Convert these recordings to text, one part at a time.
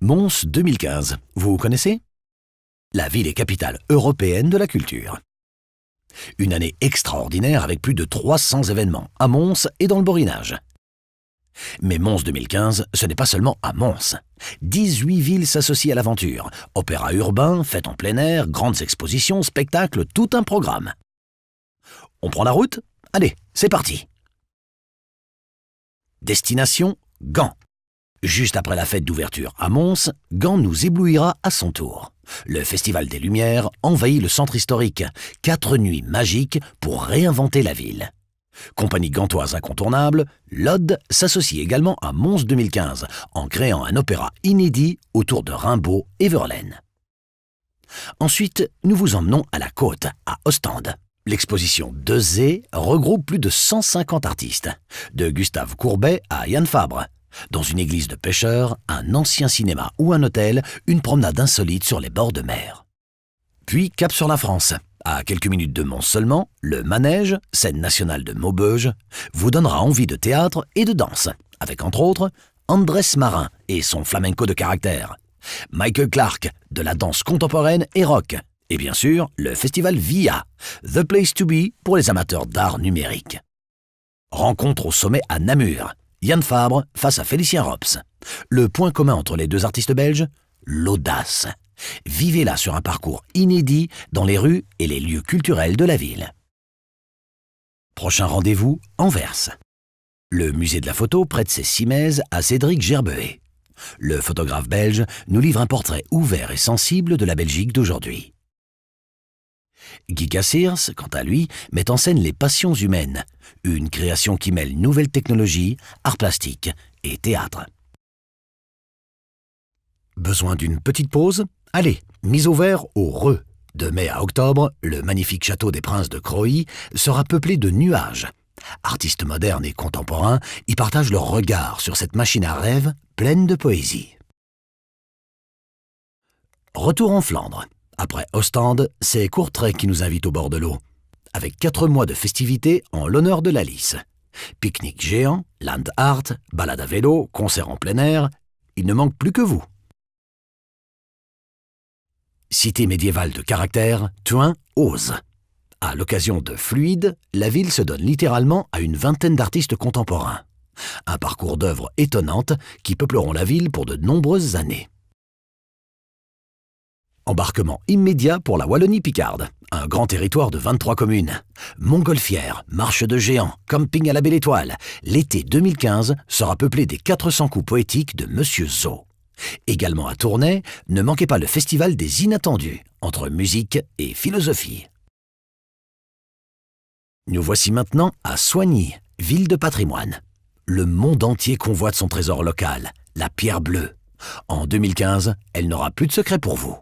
Mons 2015, vous connaissez? La ville est capitale européenne de la culture. Une année extraordinaire avec plus de 300 événements à Mons et dans le Borinage. Mais Mons 2015, ce n'est pas seulement à Mons. 18 villes s'associent à l'aventure. Opéra urbain, fêtes en plein air, grandes expositions, spectacles, tout un programme. On prend la route? Allez, c'est parti. Destination Gand. Juste après la fête d'ouverture à Mons, Gand nous éblouira à son tour. Le Festival des Lumières envahit le centre historique. 4 nuits magiques pour réinventer la ville. Compagnie gantoise incontournable, l'Odd s'associe également à Mons 2015 en créant un opéra inédit autour de Rimbaud et Verlaine. Ensuite, nous vous emmenons à la côte, à Ostende. L'exposition 2Z regroupe plus de 150 artistes, de Gustave Courbet à Yann Fabre. Dans une église de pêcheurs, un ancien cinéma ou un hôtel, une promenade insolite sur les bords de mer. Puis cap sur la France. À quelques minutes de Mons seulement, le Manège, scène nationale de Maubeuge, vous donnera envie de théâtre et de danse, avec entre autres Andrés Marin et son flamenco de caractère, Michael Clark, de la danse contemporaine et rock, et bien sûr le festival VIA, The Place to Be pour les amateurs d'art numérique. Rencontre au sommet à Namur, Yann Fabre face à Félicien Rops. Le point commun entre les deux artistes belges, l'audace. Vivez-la sur un parcours inédit dans les rues et les lieux culturels de la ville. Prochain rendez-vous, Anvers. Le musée de la photo prête ses cimaises à Cédric Gerbehet. Le photographe belge nous livre un portrait ouvert et sensible de la Belgique d'aujourd'hui. Guy Cassirs, quant à lui, met en scène les passions humaines, une création qui mêle nouvelles technologies, art plastique et théâtre. Besoin d'une petite pause? Allez, mise au vert au Reux. De mai à octobre, le magnifique château des Princes de Croÿ sera peuplé de nuages. Artistes modernes et contemporains y partagent leur regard sur cette machine à rêve pleine de poésie. Retour en Flandre. Après Ostende, c'est Courtrai qui nous invite au bord de l'eau. Avec 4 mois de festivités en l'honneur de la Lys. Pique-nique géant, land art, balade à vélo, concert en plein air, il ne manque plus que vous. Cité médiévale de caractère, Thuin ose. À l'occasion de Fluide, la ville se donne littéralement à une vingtaine d'artistes contemporains. Un parcours d'œuvres étonnantes qui peupleront la ville pour de nombreuses années. Embarquement immédiat pour la Wallonie-Picarde, un grand territoire de 23 communes. Montgolfière, marche de géants, camping à la Belle Étoile. L'été 2015 sera peuplé des 400 coups poétiques de Monsieur Zo. Également à Tournai, ne manquez pas le festival des inattendus, entre musique et philosophie. Nous voici maintenant à Soigny, ville de patrimoine. Le monde entier convoite son trésor local, la pierre bleue. En 2015, elle n'aura plus de secret pour vous.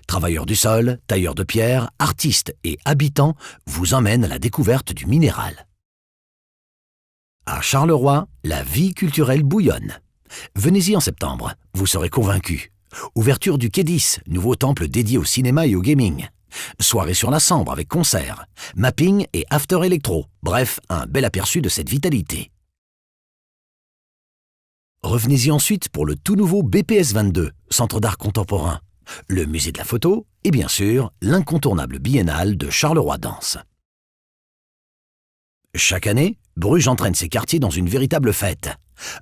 Travailleurs du sol, tailleurs de pierre, artistes et habitants vous emmènent à la découverte du minéral. À Charleroi, la vie culturelle bouillonne. Venez-y en septembre, vous serez convaincus. Ouverture du Quai 10, nouveau temple dédié au cinéma et au gaming. Soirée sur la Sambre avec concert, mapping et after électro. Bref, un bel aperçu de cette vitalité. Revenez-y ensuite pour le tout nouveau BPS 22, Centre d'art contemporain, le musée de la photo et bien sûr l'incontournable biennale de Charleroi Danse. Chaque année, Bruges entraîne ses quartiers dans une véritable fête.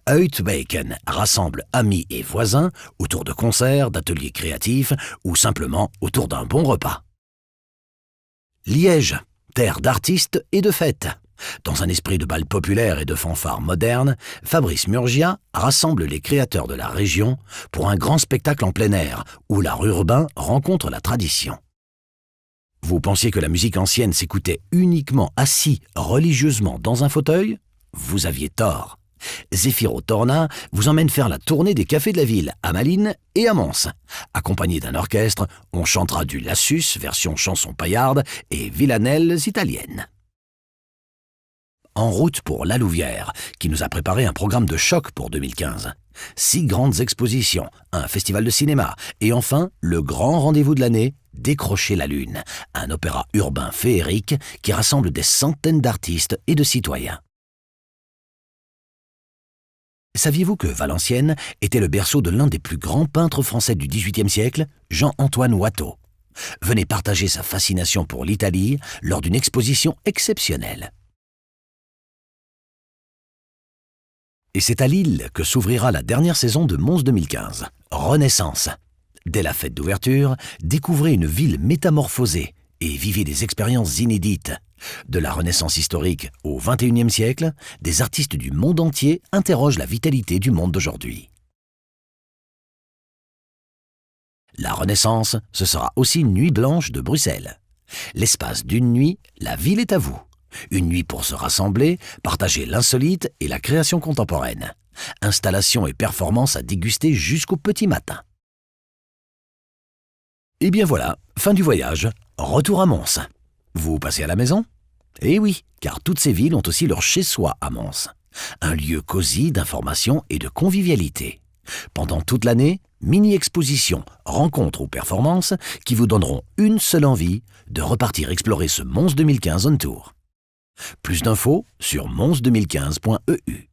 Uitweken rassemble amis et voisins autour de concerts, d'ateliers créatifs ou simplement autour d'un bon repas. Liège, terre d'artistes et de fêtes. Dans un esprit de bal populaire et de fanfare moderne, Fabrice Murgia rassemble les créateurs de la région pour un grand spectacle en plein air où l'art urbain rencontre la tradition. Vous pensiez que la musique ancienne s'écoutait uniquement assis religieusement dans un fauteuil? Vous aviez tort. Zéphiro Torna vous emmène faire la tournée des cafés de la ville à Malines et à Mons. Accompagné d'un orchestre, on chantera du Lassus, version chanson paillarde, et villanelles italiennes. En route pour La Louvière, qui nous a préparé un programme de choc pour 2015. 6 grandes expositions, un festival de cinéma, et enfin, le grand rendez-vous de l'année, Décrocher la Lune, un opéra urbain féerique qui rassemble des centaines d'artistes et de citoyens. Saviez-vous que Valenciennes était le berceau de l'un des plus grands peintres français du XVIIIe siècle, Jean-Antoine Watteau? Venez partager sa fascination pour l'Italie lors d'une exposition exceptionnelle. Et c'est à Lille que s'ouvrira la dernière saison de Mons 2015, Renaissance. Dès la fête d'ouverture, découvrez une ville métamorphosée et vivez des expériences inédites. De la Renaissance historique au XXIe siècle, des artistes du monde entier interrogent la vitalité du monde d'aujourd'hui. La Renaissance, ce sera aussi Nuit blanche de Bruxelles. L'espace d'une nuit, la ville est à vous. Une nuit pour se rassembler, partager l'insolite et la création contemporaine. Installation et performances à déguster jusqu'au petit matin. Et bien voilà, fin du voyage, retour à Mons. Vous passez à la maison? Eh oui, car toutes ces villes ont aussi leur chez-soi à Mons. Un lieu cosy d'information et de convivialité. Pendant toute l'année, mini-expositions, rencontres ou performances qui vous donneront une seule envie de repartir explorer ce Mons 2015 on tour. Plus d'infos sur mons2015.eu.